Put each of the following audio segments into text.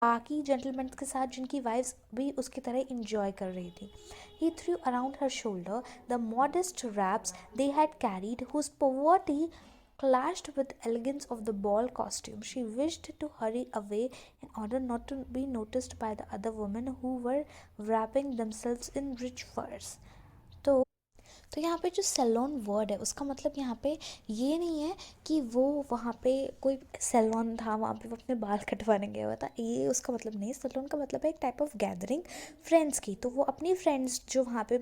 बाकी जेंटलमैन के साथ जिनकी वाइफ्स भी उसकी तरह इंजॉय कर रही थी. He threw around her shoulder the modest wraps they had carried, whose poverty clashed with elegance of the ball costume. She wished to hurry away in order not to be noticed by the other women who were wrapping themselves in rich furs. तो तो यहाँ पे जो salon word है उसका मतलब यहाँ पे ये नहीं है कि वो वहाँ पे कोई सैलून था, वहाँ पे वो अपने बाल कटवाने गया हुआ था, ये उसका मतलब नहीं. सैलून का मतलब है एक टाइप ऑफ गैदरिंग फ्रेंड्स की. तो वो अपनी फ्रेंड्स जो वहाँ पे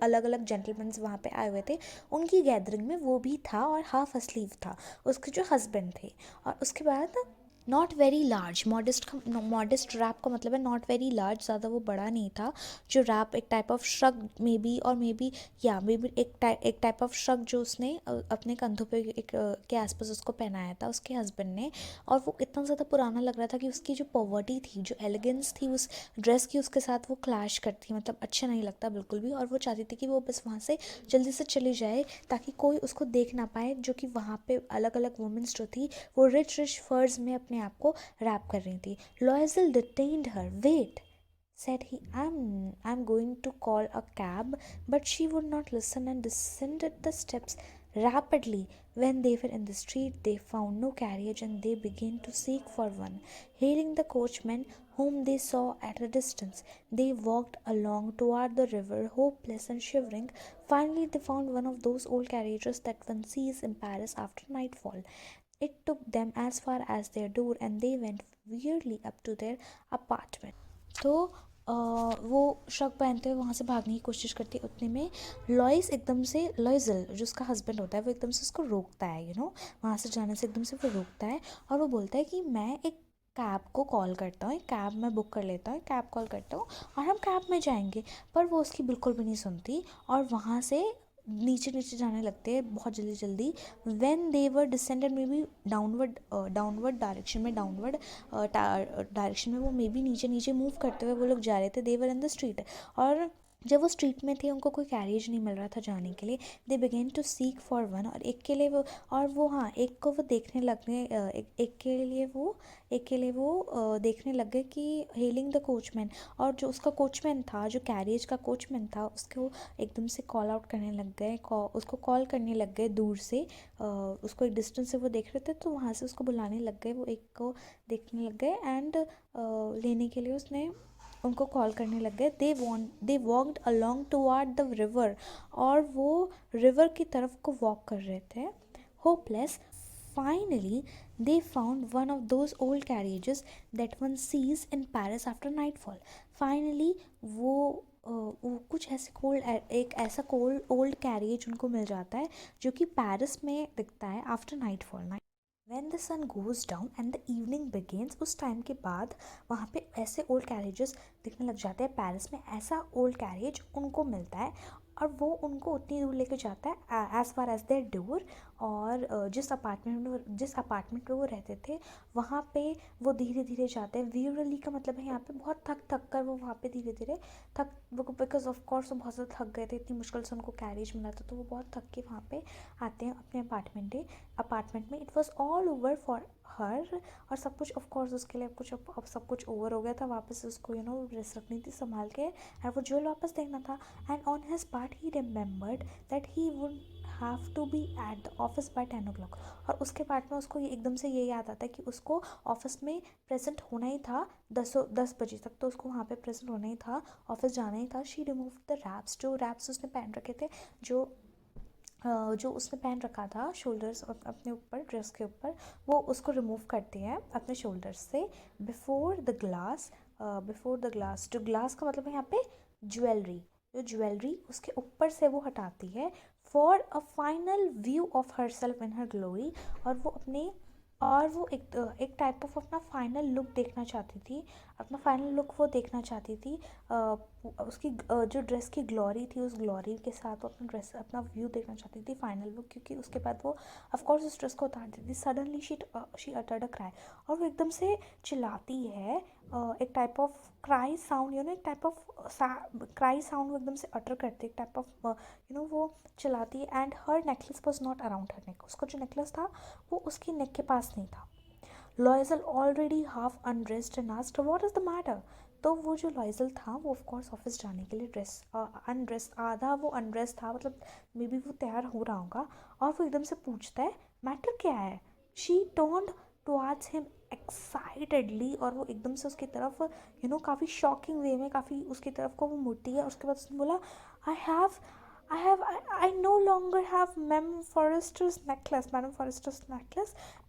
अलग अलग जेंटलमैन्स वहाँ पे आए हुए थे, उनकी गैदरिंग में वो भी था और हाफ अस्लीव था, उसके जो हस्बैंड थे. और उसके बाद not very large, modest wrap का मतलब है नॉट वेरी लार्ज, ज़्यादा वो बड़ा नहीं था. जो रैप एक type of shrug may be, और मे बी या मे बी एक टाइप ऑफ श्रग जो उसने अपने कंधों पे के आसपास उसको पहनाया था उसके हस्बैंड ने. और वो इतना ज़्यादा पुराना लग रहा था कि उसकी जो पॉवर्टी थी, जो एलिगेंस थी उस ड्रेस की, उसके साथ वो क्लैश करती, मतलब अच्छा नहीं लगता बिल्कुल भी. और वो चाहती थी कि वो बस वहाँ से जल्दी से चली जाए ताकि कोई उसको देख ना पाए, जो कि वहाँ पे अलग अलग वुमेंस जो थी वो रिच रिच फर्स में अपने आप को रैप कर रही थी. Loisel detained her. Wait, said he, I'm going to call a cab. But she would not listen and descended the steps rapidly. When they were in the street, they found no carriage and they began to seek for one. Hailing the coachman, whom they saw at a distance, they walked along toward the river, hopeless and shivering. Finally, they found one of those old carriages that one sees in Paris after nightfall. It took them as far as their door and they went weirdly up to their apartment. तो वो shirt पहनते हुए वहाँ से भागने की कोशिश करती है. उतने में लॉइस एकदम से, लॉइजल जो उसका हस्बैंड होता है, वो एकदम से उसको रोकता है, वहाँ से जाने से एकदम से वो रोकता है. और वो बोलता है कि मैं एक कैब को कॉल करता हूँ, एक कैब मैं बुक कर लेता हूँ, कैब कॉल करता हूँ और हम कैब में जाएंगे. पर वो उसकी बिल्कुल भी नहीं सुनती और वहाँ से नीचे नीचे जाने लगते हैं बहुत जल्दी जल्दी. When they were descended may be downward, downward direction में, डाउनवर्ड डायरेक्शन में वो मे बी नीचे नीचे मूव करते हुए वो लोग जा रहे थे. दे वर इन द स्ट्रीट. और जब वो स्ट्रीट में थे उनको कोई कैरेज नहीं मिल रहा था जाने के लिए. They begin to seek for one. और एक के लिए वो, और वो हाँ एक को वो देखने लगने, एक के लिए वो देखने लग गए कि हेलिंग द कोचमैन. और जो उसका कोचमैन था, जो कैरेज का कोचमैन था, उसको एकदम से कॉल आउट करने लग गए, उसको कॉल करने लग गए दूर से. उसको एक डिस्टेंस से वो देख रहे थे तो वहाँ से उसको बुलाने लग गए, वो एक को देखने लग गए एंड लेने के लिए उसने उनको कॉल करने लग गए. They walked along toward the river. और वो रिवर की तरफ को वॉक कर रहे थे, hopeless. Finally, they found one of those old carriages that one sees in Paris after nightfall. Finally, वो वो कुछ ऐसे एक ऐसा ओल्ड कैरियज उनको मिल जाता है जो कि पेरिस में दिखता है after nightfall. When the sun goes down and the evening begins, उस टाइम के बाद वहाँ पे ऐसे ओल्ड कैरेजेस दिखने लग जाते हैं पेरिस में. ऐसा ओल्ड कैरेज उनको मिलता है और वो उनको उतनी दूर लेके जाता है as far as their door. और जिस अपार्टमेंट में वो रहते थे वहाँ पे वो धीरे धीरे जाते हैं. वीरली का मतलब है यहाँ पे बहुत थक थक कर वो वहाँ पे धीरे धीरे थक, बिकॉज ऑफ कोर्स वो बहुत ज़्यादा थक गए थे, इतनी मुश्किल से उनको कैरेज मिला था, तो वो बहुत थक के वहाँ पे आते हैं अपने अपार्टमेंट में. It was all over for her. और सब कुछ ऑफ कोर्स उसके लिए कुछ अब सब कुछ ओवर हो गया था. वापस उसको ड्रेस रखनी थी संभाल के और वो ज्वेल वापस देखना था. And on his part he remembered that he would have to be at the office by 10 o'clock. और उसके पार्ट में उसको एकदम से ये याद आता है कि उसको ऑफिस में प्रेजेंट होना ही था 10 बजे तक, तो उसको वहाँ पे प्रेजेंट होना ही था, ऑफिस जाना ही था. शी रिमूव द रैप्स, जो रैप्स उसने पहन रखे थे, जो उसने पहन रखा था शोल्डर्स अपने ऊपर, ड्रेस के ऊपर, वो उसको रिमूव करती है अपने शोल्डर्स से. बिफोर द ग्लास, जो ग्लास का मतलब है यहाँ पे ज्वेलरी, जो ज्वेलरी उसके ऊपर से वो हटाती है. For a final view of her self in her glory. और वो अपने और वो एक टाइप ऑफ अपना फाइनल लुक देखना चाहती थी, अपना फाइनल लुक वो देखना चाहती थी. उसकी जो ड्रेस की ग्लोरी थी, उस ग्लोरी के साथ वो अपना व्यू देखना चाहती थी, फाइनल लुक. क्योंकि उसके बाद वो ऑफ कोर्स उस ड्रेस को उतार देती थी. Suddenly she uttered a cry. और वो एकदम से चिल्लाती है, एक टाइप ऑफ क्राई साउंड, एक टाइप ऑफ क्राई साउंड वो एकदम से अटर करती है, एक टाइप ऑफ वो चिल्लाती है. And her necklace was not around her neck. उसका जो नेकलेस था वो उसकी नेक के पास नहीं था. लॉयजल already half undressed and asked what is the matter. तो वो जो लॉयजल था वो ऑफ कोर्स ऑफिस जाने के लिए अनड्रेस, आधा वो अनड्रेस था, मतलब मे बी वो तैयार हो रहा होगा, और वो एकदम से पूछता है मैटर क्या है। She turned towards him excitedly, और वो एकदम से उसकी तरफ काफ़ी शॉकिंग वे में काफ़ी उसकी तरफ को वो मुड़ती है। उसके बाद उसने बोला I have I no longer have madam Forester's necklace.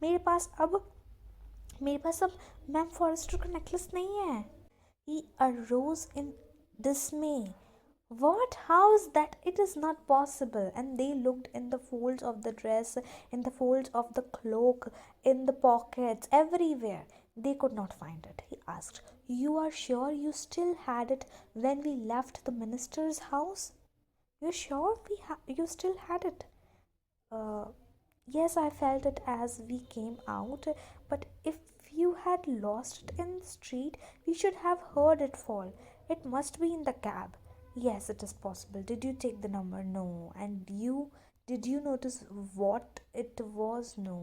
मेरे पास अब मेरे पास अब मैम फॉरेस्टर का नेकलेस नहीं है। He arose in dismay. What? How is that? It is not possible. And they looked in the folds of the dress, in the folds of the cloak, in the pockets, everywhere. They could not find it. He asked, you are sure you still had it when we left the minister's house? You're sure you still had it? Uh, yes, I felt it as we came out, but if you had lost it in the street, we should have heard it fall. It must be in the cab. Yes, it is possible. Did you take the number? No. And you? Did you notice what it was? No.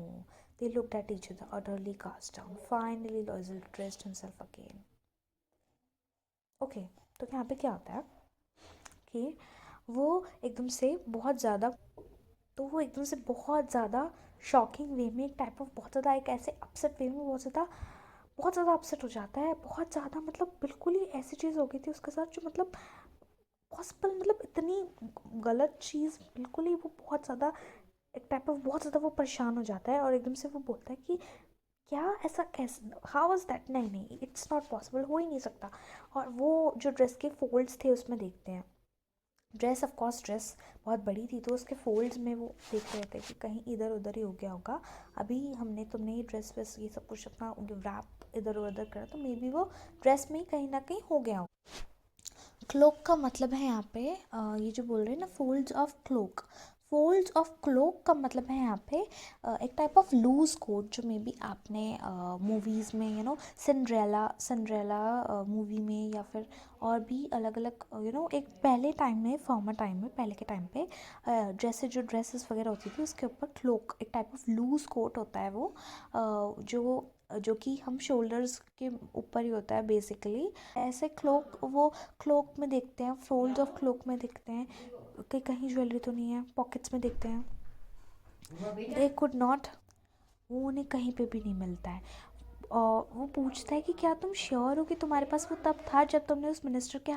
They looked at each other, utterly cast down. Finally, Loisel dressed himself again. Okay, तो यहाँ पे क्या होता है कि वो एकदम से बहुत ज़्यादा तो वो एकदम से बहुत ज़्यादा शॉकिंग वे में एक टाइप ऑफ बहुत ज़्यादा एक ऐसे अपसेट वे में बहुत ज़्यादा अपसेट हो जाता है, बहुत ज़्यादा, मतलब बिल्कुल ही ऐसी चीज़ हो गई थी उसके साथ जो मतलब पॉसिबल, मतलब इतनी गलत चीज़ बिल्कुल ही, वो बहुत ज़्यादा एक टाइप ऑफ बहुत ज़्यादा वो परेशान हो जाता है और एकदम से वो बोलता है कि क्या ऐसा कैसे, हाउ इज़ दैट, नहीं नहीं इट्स नॉट पॉसिबल, हो ही नहीं सकता। और वो जो ड्रेस के फोल्ड्स थे उसमें देखते हैं, ड्रेस ऑफ कोर्स ड्रेस बहुत बड़ी थी तो उसके फोल्ड्स में वो देख रहे थे कि कहीं इधर उधर ही हो गया होगा। अभी तुमने ये ड्रेस वेस ये सब कुछ अपना रैप इधर उधर करा तो मे बी वो ड्रेस में ही कहीं ना कहीं हो गया हो। क्लोक का मतलब है यहाँ पे ये जो बोल रहे हैं ना folds of cloak, folds of cloak का मतलब है यहाँ पे एक टाइप ऑफ लूज कोट जो मे बी आपने मूवीज़ में सिंड्रेला सिंड्रेला मूवी में या फिर और भी अलग अलग एक पहले टाइम में फॉर्मर टाइम में पहले के टाइम पे ड्रेसेस वगैरह होती थी उसके ऊपर क्लोक एक टाइप ऑफ लूज कोट होता है वो जो कि हम शोल्डर्स के ऊपर ही होता है बेसिकली। ऐसे क्लोक में देखते हैं, फोल्ड्स ऑफ क्लोक में देखते हैं कि कहीं ज्वेलरी तो नहीं है, पॉकेट्स में देखते हैं, दे कुड नॉट, वो उन्हें कहीं पे भी नहीं मिलता है। और वो पूछता है कि क्या तुम श्योर हो कि तुम्हारे पास वो तब था जब तुमने उस मिनिस्टर के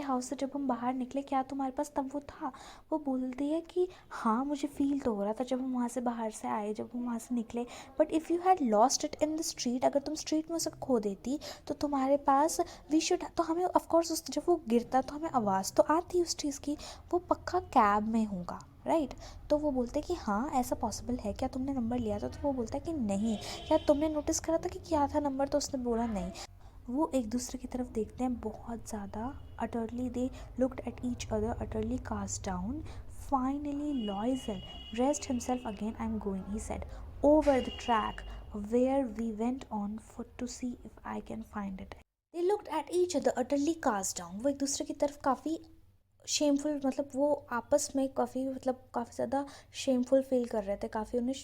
हाउस से जब हम बाहर निकले, क्या तुम्हारे पास तब वो था? वो बोलती है कि हाँ मुझे फील तो हो रहा था जब हम वहाँ से बाहर से आए, जब हम वहाँ से निकले, but if you had lost it in the street, अगर तुम स्ट्रीट में उसे खो देती तो तुम्हारे पास वी शुड, तो हमें ऑफकोर्स उस जब वो गिरता तो हमें आवाज़ तो आती उस चीज़ की, वो पक्का कैब में होगा, राइट? तो वो बोलते कि हाँ ऐसा पॉसिबल है, क्या तुमने नंबर लिया था? तो वो बोलता है कि नहीं। क्या तुमने नोटिस करा था कि क्या था नंबर? तो उसने बोला नहीं। वो एक दूसरे की तरफ देखते हैं बहुत ज़्यादा, utterly they looked at each other utterly cast down. Finally Loisel dressed himself again. I am going, he said, over the track where we went on foot to see if I can find it. They looked at each other utterly cast down. वो एक दूसरे की तरफ काफ़ी shameful, मतलब वो आपस में काफ़ी काफ़ी ज़्यादा शेमफुल फील कर रहे थे, काफ़ी उन्हें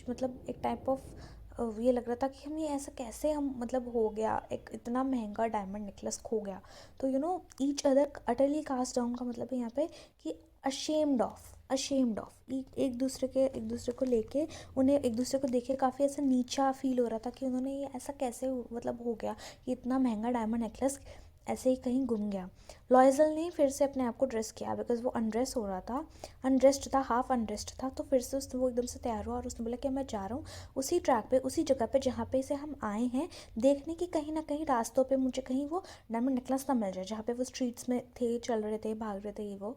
एक टाइप ऑफ ये लग रहा था कि हम ये ऐसा कैसे हम हो गया, एक इतना महंगा डायमंड नेकलेस खो गया। तो each other utterly cast down का मतलब है यहाँ पे कि अशेम्ड ऑफ एक दूसरे को लेके, उन्हें एक दूसरे को देखे काफ़ी ऐसा नीचा फील हो रहा था कि उन्होंने ये ऐसा कैसे हो गया कि इतना महंगा डायमंड नेकलेस ऐसे ही कहीं गुम गया। लॉयजल ने फिर से अपने आप को ड्रेस किया बिकॉज वो अनड्रेस हो रहा था, अनड्रेस्ड था, हाफ अनड्रेस्ड था। तो फिर से उसने वो एकदम से तैयार हुआ और उसने बोला कि मैं जा रहा हूँ उसी ट्रैक पे, उसी जगह पे जहाँ पे से हम आए हैं, देखने की कहीं ना कहीं रास्तों पे मुझे कहीं वो डायमंड नेकलेस ना मिल जाए जहाँ पे वो स्ट्रीट्स में थे, चल रहे थे, भाग रहे थे ये वो।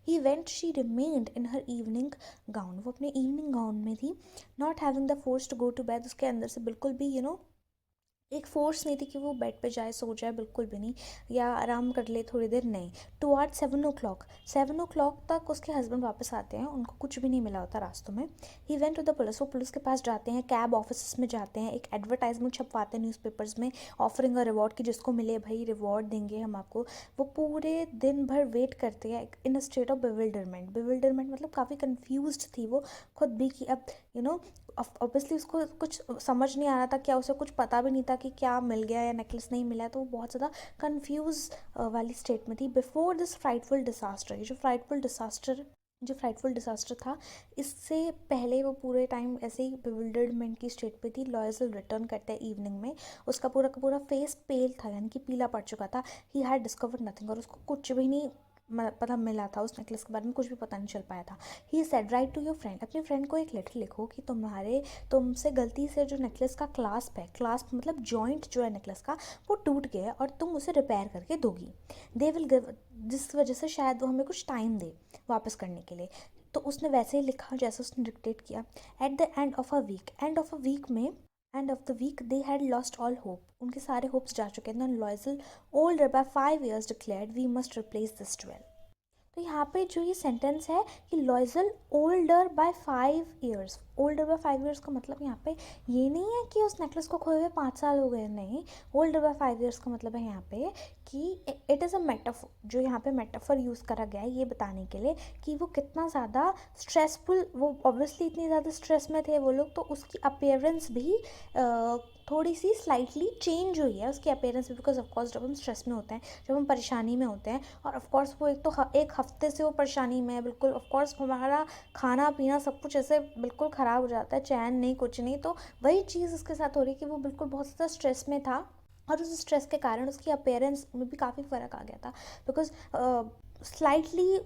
He went, she remained in her evening gown, वो अपने इवनिंग गाउन में थी। Not having the force to go to bed, उसके अंदर से बिल्कुल भी एक फोर्स नहीं थी कि वो बेड पे जाए, सो जाए, बिल्कुल भी नहीं, या आराम कर ले थोड़ी देर, नहीं। टुवर्ड 7 o'clock तक उसके हस्बैंड वापस आते हैं, उनको कुछ भी नहीं मिला होता रास्तों में। He went to the police, वो पुलिस के पास जाते हैं, कैब ऑफिस में जाते हैं, एक एडवर्टाइजमेंट छपवाते हैं न्यूज़पेपर्स में, ऑफरिंग अ रिवॉर्ड की जिसको मिले भाई रिवॉर्ड देंगे हम आपको। वो पूरे दिन भर वेट करते हैं इन अ स्टेट ऑफ बिविल्डरमेंट मतलब काफ़ी कन्फ्यूज्ड थी वो खुद भी कि अब यू नो ऑब्वियसली उसको कुछ समझ नहीं आ रहा था, क्या उसे कुछ पता भी नहीं था कि क्या मिल गया या नेकलेस नहीं मिला है, तो वो बहुत ज़्यादा कंफ्यूज वाली स्टेट में थी बिफोर दिस फ्राइटफुल डिसास्टर। ये जो फ्राइटफुल डिसास्टर था, इससे पहले वो पूरे टाइम ऐसे ही बिविल्डरमेंट की स्टेट पे थी। लॉयजल रिटर्न करते हैं इवनिंग में, उसका पूरा का पूरा फेस पेल था, यानी कि पीला पड़ चुका था। ही हैड डिस्कवर्ड नथिंग, और उसको कुछ भी नहीं पता मिला था, उस नेकलेस के बारे में कुछ भी पता नहीं चल पाया था। He said write to your friend, अपने फ्रेंड को एक लेटर लिखो कि तुमसे गलती से जो नेकलेस का क्लास्प है, क्लास्प मतलब जॉइंट जो है नेकलेस का, वो टूट गया है और तुम उसे रिपेयर करके दोगी। दे विल गिव, जिस वजह से शायद वो हमें कुछ टाइम दे वापस करने के लिए। तो उसने वैसे ही लिखा जैसे उसने डिक्टेट किया। At the end of the week they had lost all hope, उनके सारे होप्स जा चुके थे। Loisel older by 5 years declared we must replace this jewel. तो यहाँ पे जो ये सेंटेंस है कि लॉयजल ओल्डर बाय 5 years का मतलब यहाँ पे ये नहीं है कि उस नेकलेस को खोए हुए 5 साल हो गए, नहीं। ओल्डर बाय 5 years का मतलब है यहाँ पे कि इट इज़ अ मेटाफर, जो यहाँ पे मेटाफर यूज़ करा गया है ये बताने के लिए कि वो कितना ज़्यादा स्ट्रेसफुल, वो ऑब्वियसली इतनी ज़्यादा स्ट्रेस में थे वो लोग, तो उसकी अपीयरेंस भी थोड़ी सी स्लाइटली चेंज हुई है उसकी अपीयरेंस भी, बिकॉज ऑफकोर्स जब हम स्ट्रेस में होते हैं, जब हम परेशानी में होते हैं, और ऑफकोर्स वो एक हफ्ते से वो परेशानी में है बिल्कुल, ऑफकोर्स हमारा खाना पीना सब कुछ ऐसे बिल्कुल ख़राब हो जाता है, चैन नहीं कुछ नहीं। तो वही चीज़ उसके साथ हो रही कि वो बिल्कुल बहुत ज़्यादा स्ट्रेस में था, और उस स्ट्रेस के कारण उसकी अपीयरेंस में भी काफ़ी फ़र्क आ गया था। बिकॉज स्लाइटली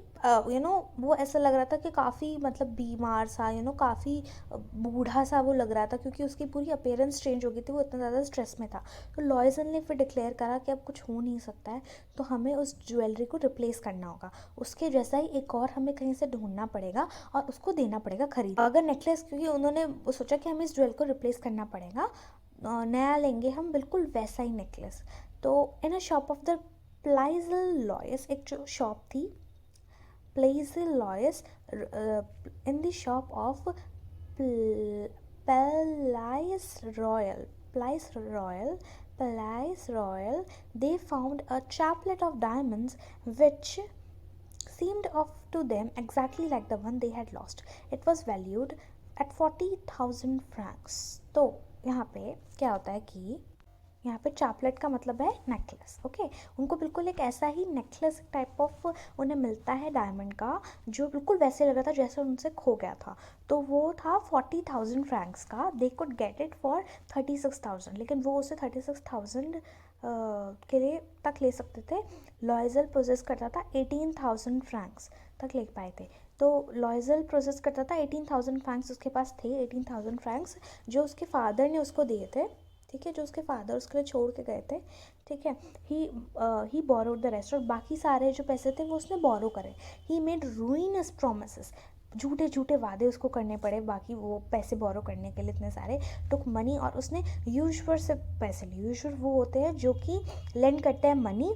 वो ऐसा लग रहा था कि काफ़ी मतलब बीमार सा, काफ़ी बूढ़ा सा वो लग रहा था, क्योंकि उसकी पूरी अपीयरेंस चेंज हो गई थी, वो इतना ज़्यादा स्ट्रेस में था। तो लॉयजल ने फिर डिक्लेयर करा कि अब कुछ हो नहीं सकता है, तो हमें उस ज्वेलरी को रिप्लेस करना होगा, उसके जैसा ही एक और हमें कहीं से ढूंढना पड़ेगा और उसको देना पड़ेगा खरीद। अगर नेकलेस, क्योंकि उन्होंने सोचा कि हमें इस ज्वेल को रिप्लेस करना पड़ेगा, नया लेंगे हम बिल्कुल वैसा ही नेकलेस। तो in a shop of the Palais Royal, एक जो शॉप थी Palais Royal, in the shop of Palais Royal, Palais Royal, Palais Royal, they found a chaplet of diamonds which seemed off to them exactly like the one they had lost. It was valued at 40,000 francs. तो यहाँ पे क्या होता है कि यहाँ पे चापलेट का मतलब है नेकलेस, ओके। उनको बिल्कुल एक ऐसा ही नेकलेस टाइप ऑफ उन्हें मिलता है डायमंड का, जो बिल्कुल वैसे लग रहा था जैसे उनसे खो गया था। तो वो था 40,000 फ्रैंक्स का, they could get it for 36,000, लेकिन वो उसे 36,000 के लिए तक ले सकते थे। लॉयजल प्रोसेस करता था 18,000 फ्रैंक्स तक ले पाए थे। तो लॉयजल प्रोसेस करता था 18,000 फ्रैंक्स, उसके पास थे 18,000 फ्रैंक्स जो उसके फादर ने उसको दिए थे, ठीक है, जो उसके फादर उसके लिए छोड़ के गए थे, ठीक है। ही बोरोड द रेस्ट, और बाकी सारे जो पैसे थे वो उसने बोरो करे। ही मेड रूइनस प्रोमिसेस, झूठे झूठे वादे उसको करने पड़े बाकी वो पैसे बोरो करने के लिए इतने सारे। टुक मनी, और उसने यूजुअर से पैसे लिए। यूजुअर वो होते हैं जो कि लेंड करते हैं मनी,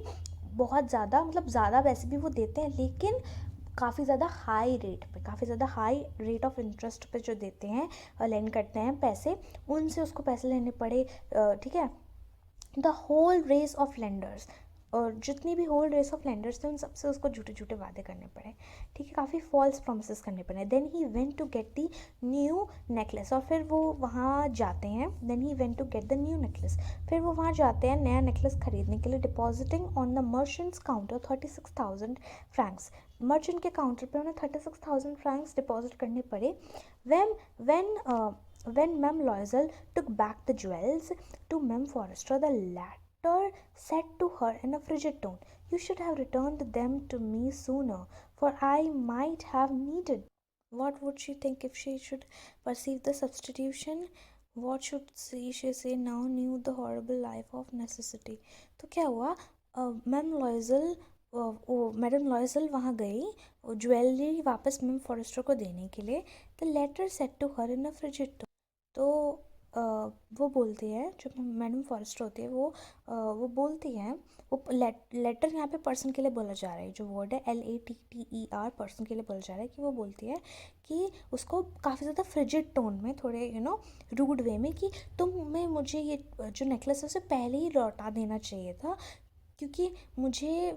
बहुत ज़्यादा मतलब ज़्यादा पैसे भी वो देते हैं, लेकिन काफ़ी ज़्यादा हाई रेट पे, काफ़ी ज़्यादा हाई रेट ऑफ इंटरेस्ट पे जो देते हैं, लेंड करते हैं पैसे, उनसे उसको पैसे लेने पड़े, ठीक है। The whole race of lenders, और जितनी भी होल रेस ऑफ लेंडर्स थे उन सबसे उसको झूठे झूठे वादे करने पड़े, ठीक है, काफ़ी फॉल्स प्रोमिसेस करने पड़े। Then he went to get the new necklace, और फिर वो वहाँ जाते हैं। Then he went to get the new necklace, फिर वो वहाँ जाते हैं नया नेकलेस खरीदने के लिए। Depositing on the merchants counter 36,000 Franks, merchant के काउंटर पे उन्हें 36,000 फ्रैंक्स डिपॉजिट करने पड़े। when when uh, when Mem Loisel took back the jewels to Mem Forrester, the latter said to her in a frigid tone, "You should have returned them to me sooner, for I might have needed." What would she think if she should perceive the substitution? What should she say now? Knew the horrible life of necessity. तो क्या हुआ, ma'am लॉयजल, वो madam लॉयजल वहाँ गई jewellery वापस ma'am forester को देने के लिए। The letter set to her in a frigid tone, तो वो बोलती है, जो मैडम फॉरेस्टर होती है वो बोलती है, वो लेटर यहाँ पे पर्सन के लिए बोला जा रहा है, जो वर्ड है LATTER, पर्सन के लिए बोला जा रहा है, कि वो बोलती है कि उसको काफ़ी ज़्यादा फ्रिजिड टोन में, थोड़े रूड वे में, कि तुम्हें मुझे ये जो नेकलेस है उसे पहले ही लौटा देना चाहिए था, क्योंकि मुझे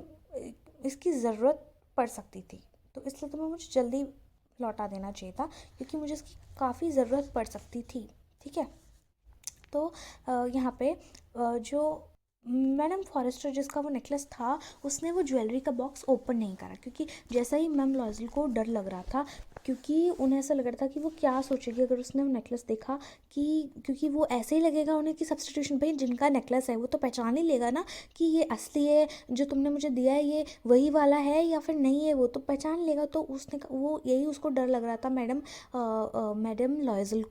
इसकी ज़रूरत पड़ सकती थी, तो इसलिए तुम्हें मुझे जल्दी लौटा देना चाहिए था, क्योंकि मुझे इसकी काफ़ी ज़रूरत पड़ सकती थी। ठीक है। तो यहाँ पे जो मैडम फॉरेस्टर जिसका वो नेकलेस था, उसने वो ज्वेलरी का बॉक्स ओपन नहीं करा, क्योंकि जैसा ही मैम लॉजल को डर लग रहा था, क्योंकि उन्हें ऐसा लग रहा था कि वो क्या सोचेगी अगर उसने वो नेकलेस देखा, कि क्योंकि वो ऐसे ही लगेगा उन्हें कि सब्सटीट्यूशन भाई जिनका नेकलेस है वो तो पहचान ही लेगा ना कि ये असली है, जो तुमने मुझे दिया है ये वही वाला है या फिर नहीं है, वो तो पहचान लेगा। तो उसने वो यही उसको डर लग रहा था मैडम लॉयजल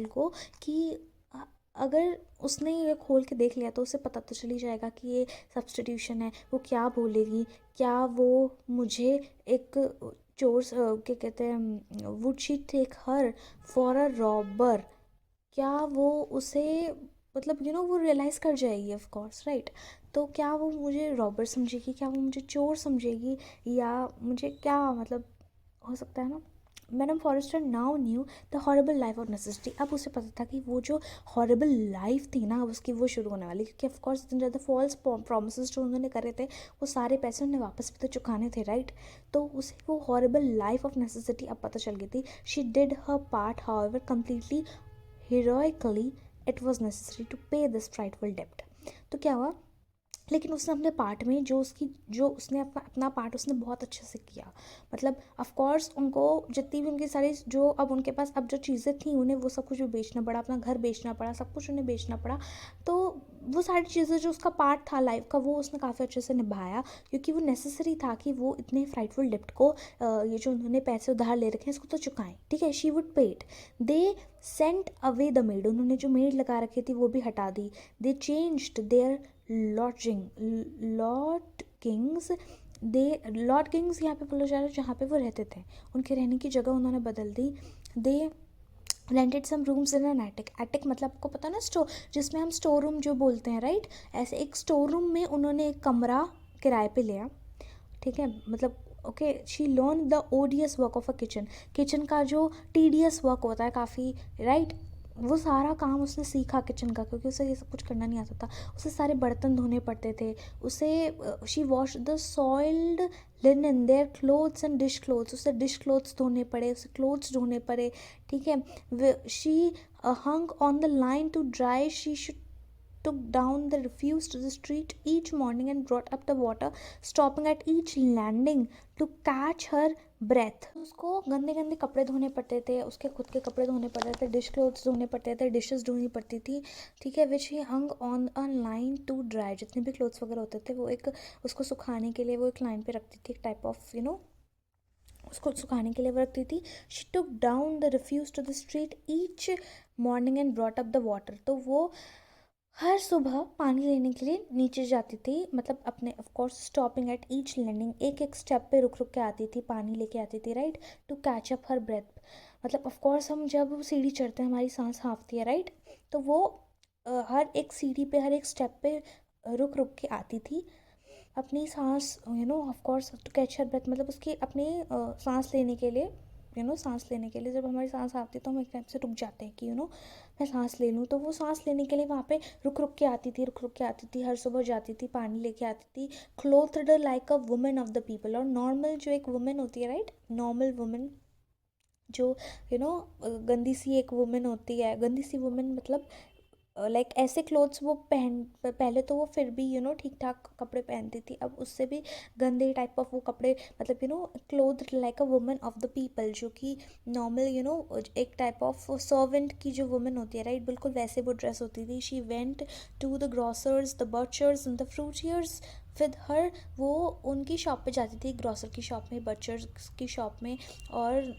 को कि अगर उसने ये खोल के देख लिया तो उसे पता तो चली जाएगा कि ये सब्स्टिट्यूशन है। वो क्या बोलेगी, क्या वो मुझे एक चोर क्या कहते हैं, would she take her for a robber, क्या वो उसे मतलब वो रियलाइज़ कर जाएगी ऑफ कोर्स, राइट। तो क्या वो मुझे रॉबर समझेगी, क्या वो मुझे चोर समझेगी, या मुझे क्या मतलब हो सकता है ना। Madam Forestier now knew the horrible life of necessity. अब उसे पता था कि वो जो हॉरेबल लाइफ थी ना, अब उसकी वो शुरू होने वाली, क्योंकि ऑफ कोर्स इतने ज़्यादा फॉल्स प्रोमिस जो उन्होंने करे थे, वो सारे पैसे उन्हें वापस भी तो चुकाने थे, राइट। तो उसे वो हॉरेबल लाइफ ऑफ नेसेसिटी अब पता चल गई थी। She did her part however completely heroically, it was necessary to pay this frightful debt। तो क्या हुआ, लेकिन उसने अपने पार्ट में जो उसने अपना पार्ट उसने बहुत अच्छे से किया। मतलब ऑफ कोर्स उनको जितनी भी उनकी सारी जो अब उनके पास अब जो चीज़ें थी उन्हें वो सब कुछ भी बेचना पड़ा, अपना घर बेचना पड़ा, सब कुछ उन्हें बेचना पड़ा। तो वो सारी चीज़ें जो उसका पार्ट था लाइफ का वो उसने काफ़ी अच्छे से निभाया, क्योंकि वो नेसेसरी था कि वो इतने फ्राइटफुल डेप्ट को ये जो उन्होंने पैसे उधार ले रखे हैं इसको तो चुकाएं। ठीक है, शी वुड पे it. They sent away the made, उन्होंने जो मेड लगा रखी थी वो भी हटा दी। They changed there lot Kings यहाँ पे बोला जा रहा है जहाँ पे वो रहते थे, उनके रहने की जगह उन्होंने बदल दी। They rented some rooms in an attic. Attic मतलब आपको पता ना, स्टोर, जिसमें हम स्टोर रूम जो बोलते हैं, राइट। ऐसे एक स्टोर रूम में उन्होंने एक कमरा किराए पे लिया। ठीक है, मतलब okay, she learn the ओडियस work of a kitchen. Kitchen का जो टीडियस वर्क होता है काफ़ी, राइट, वो सारा काम उसने सीखा किचन का, क्योंकि उसे ये सब कुछ करना नहीं आता था। उसे सारे बर्तन धोने पड़ते थे, उसे she wash the soiled linen their clothes and dish clothes, उसे डिश क्लोथ्स धोने पड़े, उसे क्लोथ्स धोने पड़े। ठीक है, she hung on the line to dry, she took down the refuse to the street each morning and brought up the water, stopping at each landing to catch her breath। उसको गंदे गंदे कपड़े धोने पड़ते थे, उसके खुद के कपड़े धोने पड़ते थे, डिश क्लोथ्स धोने पड़ते थे, डिशेस धोनी पड़ती थी। ठीक है, which she hung on a line to dry, जितने भी क्लोथ्स वगैरह होते थे वो एक उसको सुखाने के लिए वो एक लाइन पे रखती थी, एक टाइप ऑफ उसको सुखाने के लिए वो रखती थी। She took down the refuse to the street each morning and brought up the water. तो वो हर सुबह पानी लेने के लिए नीचे जाती थी, मतलब अपने of course stopping at each landing, एक एक स्टेप पे रुक रुक के आती थी, पानी लेके आती थी, right, to catch up her breath. मतलब ऑफ कोर्स हम जब सीढ़ी चढ़ते हैं हमारी सांस हाँफती है, राइट। तो वो हर एक सीढ़ी पे हर एक स्टेप पे रुक रुक के आती थी अपनी सांस, of course to catch her breath, मतलब उसकी अपनी सांस लेने के लिए, सांस लेने के लिए जब हमारी सांस आती है तो हम एक टाइप से रुक जाते हैं कि मैं सांस ले लूँ। तो वो सांस लेने के लिए वहाँ पे रुक रुक के आती थी, रुक रुक के आती थी, हर सुबह जाती थी, पानी लेके आती थी। Clothed like a woman of the people. और नॉर्मल जो एक वुमेन होती है, राइट, नॉर्मल वुमेन जो गंदी सी एक वुमेन होती है, गंदी सी वुमेन मतलब लाइक ऐसे क्लोथ्स वो पहले तो वो फिर भी ठीक ठाक कपड़े पहनती थी, अब उससे भी गंदे टाइप ऑफ वो कपड़े, मतलब cloth like a woman of the people, जो कि नॉर्मल एक टाइप ऑफ सर्वेंट की जो वुमन होती है, राइट, बिल्कुल वैसे वो ड्रेस होती थी। She went to the grocers, the butchers and the fruiterers with her. वो उनकी शॉप पे जाती थी, ग्रॉसर की शॉप में, बर्चर्स की शॉप में और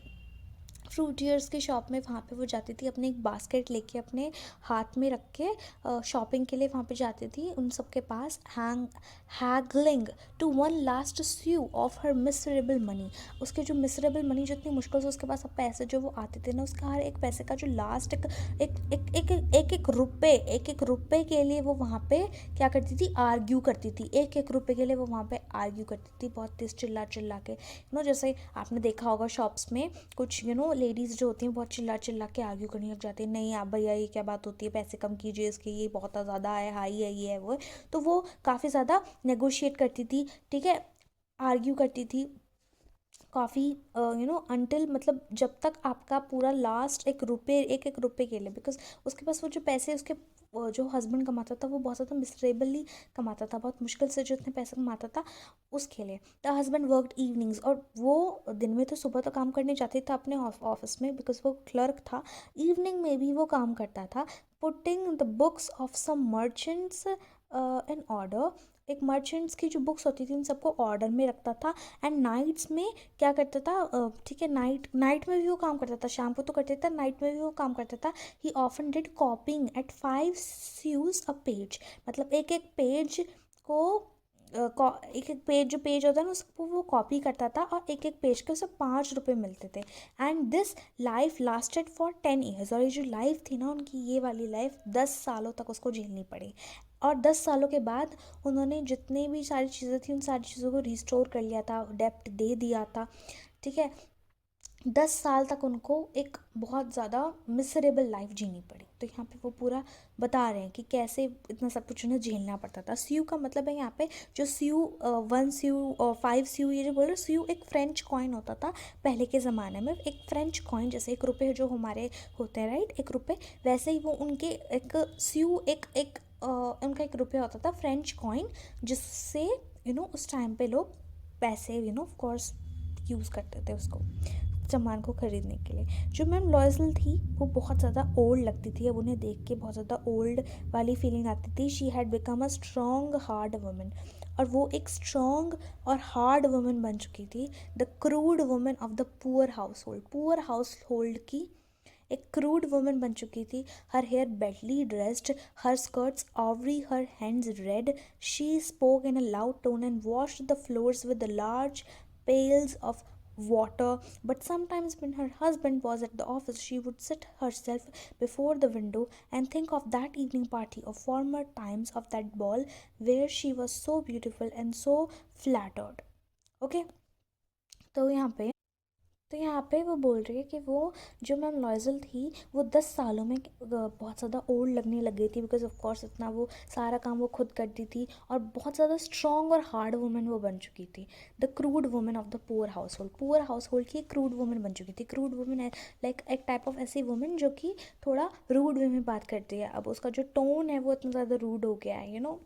फ्रूटियर्स की शॉप में। वहाँ पे वो जाती थी अपने एक बास्केट लेके अपने हाथ में रख के शॉपिंग के लिए वहाँ पे जाती थी उन सब के पास, haggling to one last sou of her miserable money. उसके जो मिसरेबल मनी, जो इतनी मुश्किल से उसके पास अब पैसे जो वो आते थे ना, उसका हर एक पैसे का जो लास्ट एक रुपये के लिए वो वहाँ पे क्या करती थी, आर्ग्यू करती थी। एक एक रुपये के लिए वो वहाँ पे आर्ग्यू करती थी, बहुत तेज चिल्ला चिल्ला के। जैसे आपने देखा होगा शॉप्स में कुछ लेडीज़ जो होती हैं बहुत चिल्ला चिल्ला के आर्ग्यू करने लग जाती हैं, नहीं आप भैया ये क्या बात होती है, पैसे कम कीजिए इसके, ये बहुत ज़्यादा है, हाई है, ये है वो है। तो वो काफ़ी ज़्यादा नेगोशिएट करती थी, ठीक है, आर्ग्यू करती थी, काफ़ी अनटिल मतलब जब तक आपका पूरा लास्ट एक एक रुपये के लिए, बिकॉज उसके पास वो जो पैसे उसके जो हस्बैंड कमाता था वो बहुत ज़्यादा मिसरेबली कमाता था, बहुत मुश्किल से जो इतने पैसे कमाता था उसके लिए। द हस्बैंड वर्कड इवनिंग्स, और वो दिन में तो सुबह तो काम करने जाते था अपने ऑफिस में बिकॉज वो क्लर्क था, इवनिंग में भी वो काम करता था putting the books of some merchants in order. एक मर्चेंट्स की जो बुक्स होती थी उन सबको ऑर्डर में रखता था। एंड नाइट्स में क्या करता था, ठीक है, नाइट नाइट में भी वो काम करता था, शाम को तो करता था, नाइट में भी वो काम करता था। He often did copying at 5 sous a page, मतलब एक एक पेज को एक एक पेज जो पेज होता है ना उसको वो कॉपी करता था, और एक एक पेज के उसे 5 रुपये मिलते थे। And this life lasted for 10 years, और ये जो लाइफ थी ना उनकी, ये वाली लाइफ 10 सालों तक उसको झेलनी पड़ी। और 10 सालों के बाद उन्होंने जितनी भी सारी चीज़ें थी उन सारी चीज़ों को रिस्टोर कर लिया था, डेप्ट दे दिया था, ठीक है। 10 साल तक उनको एक बहुत ज़्यादा मिसरेबल लाइफ जीनी पड़ी। तो यहाँ पे वो पूरा बता रहे हैं कि कैसे इतना सब कुछ उन्हें झेलना पड़ता था। स्यू का मतलब है यहाँ पे जो स्यू 1 स्यू और 5 स्यू, ये जो बोल रहे स्यू एक फ्रेंच कॉइन होता था पहले के ज़माने में। एक फ्रेंच कॉइन जैसे 1 रुपये जो हमारे होते हैं, राइट, 1 रुपये, वैसे ही वो उनके एक स्यू एक एक उनका 1 रुपया होता था फ्रेंच कॉइन, जिससे उस टाइम पे लोग पैसे ऑफ कोर्स यूज़ करते थे उसको सामान को ख़रीदने के लिए। जो मैम लॉयजल थी वो बहुत ज़्यादा ओल्ड लगती थी, अब उन्हें देख के बहुत ज़्यादा ओल्ड वाली फीलिंग आती थी। She had become a strong hard woman, और वो एक स्ट्रॉन्ग और हार्ड वुमन बन चुकी थी। The crude woman of the poor household की एक क्रूड वुमन बन चुकी थी। Her hair badly dressed, her skirts awry, her hands red. She spoke in a loud tone and washed the floors with large pails of water. But sometimes when her husband was at the office, she would sit herself before the window and think of that evening party, of former times, of that ball where she was so beautiful and so flattered. Okay, तो यहाँ पे वो बोल रही है कि वो जो मैम लॉयजल थी वो 10 सालों में बहुत ज़्यादा ओल्ड लगने लग गई थी, बिकॉज ऑफ कोर्स इतना वो सारा काम वो खुद करती थी, और बहुत ज़्यादा स्ट्रॉन्ग और हार्ड वुमन वो बन चुकी थी। The crude woman of the poor household की क्रूड वुमन बन चुकी थी। क्रूड वुमन है लाइक एक टाइप ऑफ ऐसी वुमन जो कि थोड़ा रूड वे में बात करती है। अब उसका जो टोन है वो इतना ज़्यादा रूड हो गया है,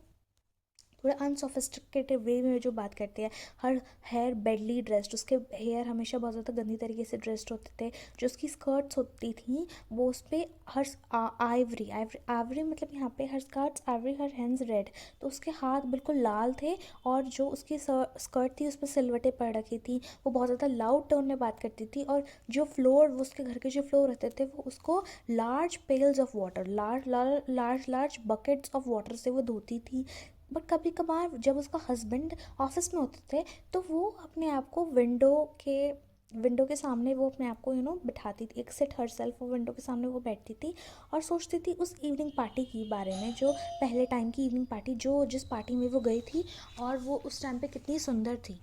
थोड़ा अनसोफिस्टिकेटेड वे में जो बात करते हैं। हर हेयर बेडली ड्रेस्ड, उसके हेयर हमेशा बहुत ज़्यादा गंदी तरीके से ड्रेस्ड होते थे। जो उसकी स्कर्ट्स होती थी वो उस पर हर आइवरी आइवरी आइवरी मतलब यहाँ पे her skirts ivory, her hands red, तो उसके हाथ बिल्कुल लाल थे। और जो उसकी स्कर्ट थी उस पर सिलवटें पड़ रखी थी। वो बहुत ज़्यादा लाउड टोन में बात करती थी, और जो फ्लोर वो उसके घर के जो फ्लोर रहते थे वो उसको large pails of water, large buckets of water से वो धोती थी। बट कभी कभार जब उसका हस्बैंड ऑफिस में होते थे तो वो अपने आप को विंडो के सामने वो अपने आप को बिठाती थी, एक सिट हर सेल्फ, वो विंडो के सामने वो बैठती थी और सोचती थी उस इवनिंग पार्टी की बारे में, जो पहले टाइम की इवनिंग पार्टी जो जिस पार्टी में वो गई थी, और वो उस टाइम पे कितनी सुंदर थी।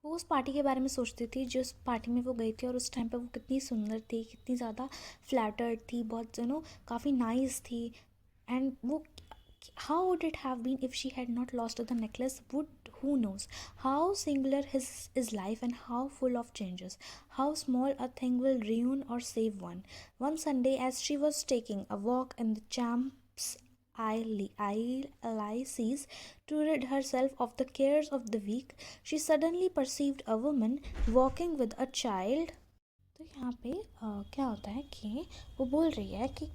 वो उस पार्टी के बारे में सोचती थी जिस पार्टी में वो गई थी, और उस टाइम पे वो कितनी सुंदर थी, कितनी ज़्यादा फ्लैटर्ड थी, बहुत काफ़ी नाइस थी। एंड वो how would it have been if she had not lost the necklace? Who knows how singular his life, and how full of changes, how small a thing will ruin or save one. One Sunday, as she was taking a walk in the Champs Elysees to rid herself of the cares of the week, she suddenly perceived a woman walking with a child. तो यहाँ पे क्या होता है कि वो बोल रही है कि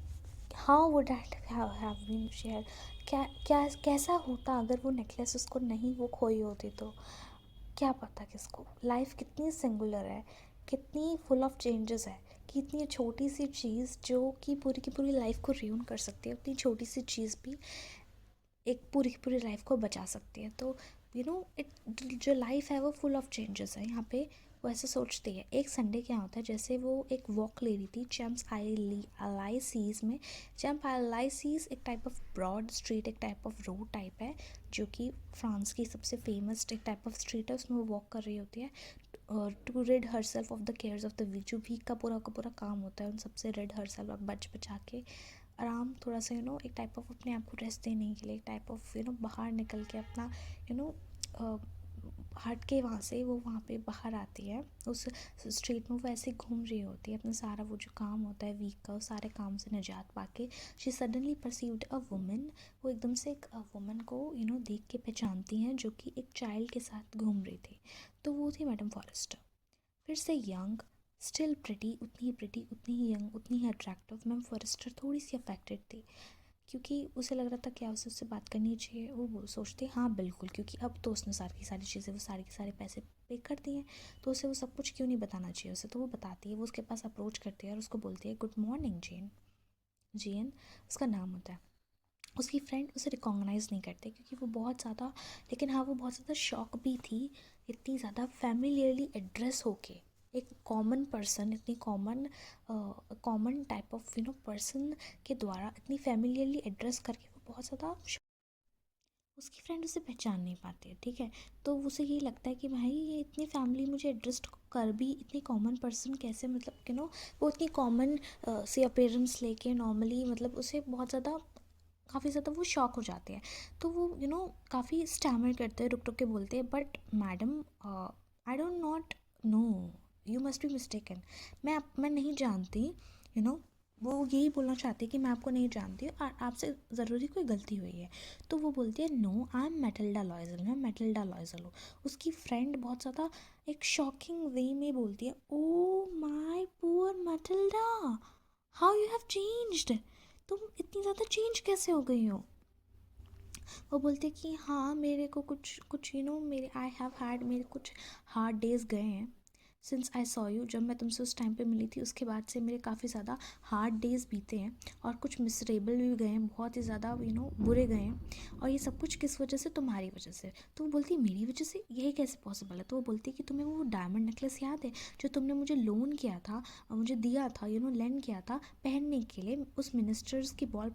how would that have been share, क्या क्या कैसा होता अगर वो नेकलेस उसको नहीं वो खोई होती, तो क्या पता किसको। लाइफ कितनी सिंगुलर है, कितनी फुल ऑफ चेंजेस है, कि इतनी छोटी सी चीज़ जो कि पूरी की पूरी लाइफ को रियून कर सकती है, उतनी छोटी सी चीज़ भी एक पूरी की पूरी लाइफ को बचा सकती है। तो इट जो लाइफ है वो फुल ऑफ चेंजेस है। यहाँ पे वो ऐसे सोचती है। एक संडे क्या होता है, जैसे वो एक वॉक ले रही थी चैम्प्स एलाइसीज में। चैम्प एलाइसीज एक टाइप ऑफ ब्रॉड स्ट्रीट, एक टाइप ऑफ रोड टाइप है, जो कि फ्रांस की सबसे फेमस एक टाइप ऑफ स्ट्रीट है। उसमें वो वॉक कर रही होती है to rid herself of the cares of the week. जो वीक का पूरा काम होता है उन सबसे रिड हर सेल्फ, बच बचा के आराम थोड़ा सा एक टाइप ऑफ अपने आप को रेस्ट देने के लिए, एक टाइप ऑफ बाहर निकल के अपना हट के वहाँ से वो वहाँ पे बाहर आती है उस स्ट्रीट में। वो ऐसे घूम रही होती है, अपना सारा वो जो काम होता है वीक का, उस सारे काम से निजात पाके she suddenly perceived a woman. वो एकदम से एक वुमन को देख के पहचानती हैं, जो कि एक चाइल्ड के साथ घूम रही थी। तो वो थी मैडम फॉरेस्टर। फिर से यंग, स्टिल प्रिटी, उतनी ही यंग, उतनी ही अट्रैक्टिव। मैम फॉरेस्टर थोड़ी सी अफेक्टेड थी, क्योंकि उसे लग रहा था क्या उसे उससे बात करनी चाहिए। वो सोचती हाँ बिल्कुल, क्योंकि अब तो उसने सारी की सारी चीज़ें, वो सारे के सारे पैसे पे कर दिए, तो उसे वो सब कुछ क्यों नहीं बताना चाहिए उसे। तो वो बताती है, वो उसके पास अप्रोच करती है और उसको बोलती है गुड मॉर्निंग जेन। जेन उसका नाम होता है। उसकी फ्रेंड उसे रिकॉग्नाइज़ नहीं करते, क्योंकि वो बहुत ज़्यादा, लेकिन हाँ वो बहुत ज़्यादा शॉक भी थी, इतनी ज़्यादा फैमिलियरली एड्रेस होके एक कॉमन पर्सन, इतनी कॉमन टाइप ऑफ पर्सन के द्वारा इतनी फैमिलियरली एड्रेस करके वो बहुत ज़्यादा उसकी फ्रेंड उसे पहचान नहीं पाती है। ठीक है, तो उसे ये लगता है कि भाई ये इतनी फैमिली मुझे एड्रेस कर भी, इतनी कॉमन पर्सन कैसे, मतलब वो इतनी कॉमन सी अपीयरेंस लेके नॉर्मली, मतलब उसे बहुत ज़्यादा, काफ़ी ज़्यादा वो शॉक हो जाते हैं। तो वो काफ़ी स्टैमर करते हैं, रुक रुक के बोलते हैं but madam I don't not know, you must be mistaken. मैं नहीं जानती, वो यही बोलना चाहती है कि मैं आपको नहीं जानती और आपसे ज़रूरी कोई गलती हुई है। तो वो बोलती है no I am Mathilde Loisel, मैं मेटिल्डा लॉयजल हूँ। उसकी फ्रेंड बहुत ज़्यादा एक शॉकिंग वे में बोलती है oh my poor Matilda, how you have changed, तुम इतनी ज़्यादा चेंज कैसे हो गई हो। वो बोलते कि हाँ मेरे को कुछ कुछ मेरे आई हैव हैड, मेरे कुछ हार्ड डेज़ गए हैं सिंस आई सॉ यू। जब मैं तुमसे उस टाइम पे मिली थी उसके बाद से मेरे काफ़ी ज़्यादा हार्ड डेज़ बीते हैं और कुछ मिसरेबल भी गए हैं, बहुत ही ज़्यादा बुरे गए हैं। और ये सब कुछ किस वजह से, तुम्हारी वजह से। तो वो बोलती है मेरी वजह से, यही कैसे पॉसिबल है। तो वो बोलती है कि तुम्हें वो डायमंड नेकलेस याद है जो तुमने मुझे लोन किया था, मुझे दिया था, लेंड किया था पहनने के लिए उस मिनिस्टर्स की बॉल,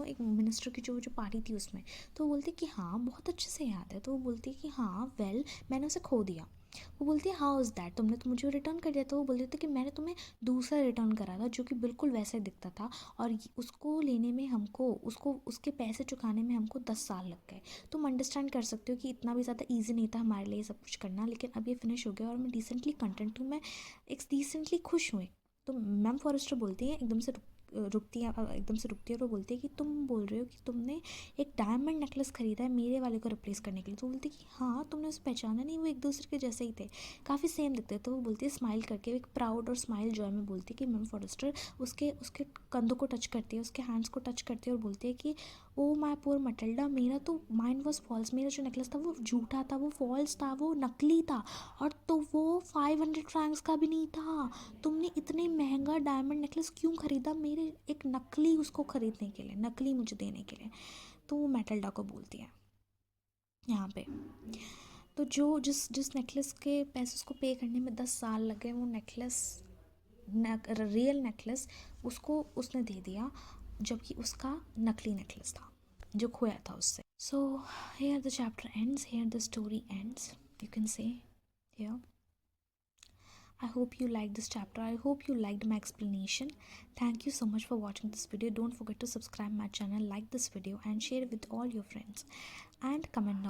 एक मिनिस्टर की जो पार्टी थी उसमें। तो वो बोलती है कि हाँ बहुत अच्छे से याद है। तो वो बोलती है कि हाँ वेल मैंने उसे खो दिया। वो बोलती है हाउ इज़ दैट, तुमने तो मुझे रिटर्न कर दिया। तो वो बोल रही थी कि मैंने तुम्हें दूसरा रिटर्न करा था जो कि बिल्कुल वैसा ही दिखता था, और उसको लेने में हमको, उसको उसके पैसे चुकाने में हमको 10 साल लग गए। तुम अंडरस्टैंड कर सकते हो कि इतना भी ज़्यादा ईजी नहीं था हमारे लिए सब कुछ करना, लेकिन अब ये फिनिश हो गया और मैं डिसेंटली कंटेंट हूँ, मैं एक डिसेंटली खुश हूँ। तो मैम फॉरेस्टर बोलती हैं, एकदम से रुकती है, एकदम से रुकती है और वो बोलती है कि तुम बोल रहे हो कि तुमने एक डायमंड नेकलेस खरीदा है मेरे वाले को रिप्लेस करने के लिए। तो बोलती है कि हाँ तुमने उसे पहचाना नहीं, वो एक दूसरे के जैसे ही थे, काफ़ी सेम दिखते हैं। तो वो बोलती है स्माइल करके, एक प्राउड और स्माइल जॉय में बोलती है कि मैम फॉरेस्टर उसके उसके कंधों को टच करती है, उसके हैंड्स को टच करती है और बोलती है कि ओ माय पुअर मटिल्डा, मेरा तो माइंड वॉज फॉल्स, मेरा जो नेकलेस था वो झूठा था, वो फॉल्स था, वो नकली था, और तो वो 500 फ्रैंक्स का भी नहीं था। तुमने इतने महंगा डायमंड नेकलेस क्यों ख़रीदा मेरे एक नकली उसको ख़रीदने के लिए, नकली मुझे देने के लिए। तो वो मेटिल्डा को बोलती है यहाँ पे। तो जो जिस जिस नेकलेस के पैसे उसको पे करने में 10 साल लगे, वो नेकलेस, रियल नेकलेस उसको उसने दे दिया, जबकि उसका नकली नेकलेस था जो खोया था उससे। So here the chapter ends, here the story ends, you can say here. I hope you liked this chapter. I hope you liked my explanation. Thank you so much for watching this video. Don't forget to subscribe my channel, like this video and share it with all your friends, and comment down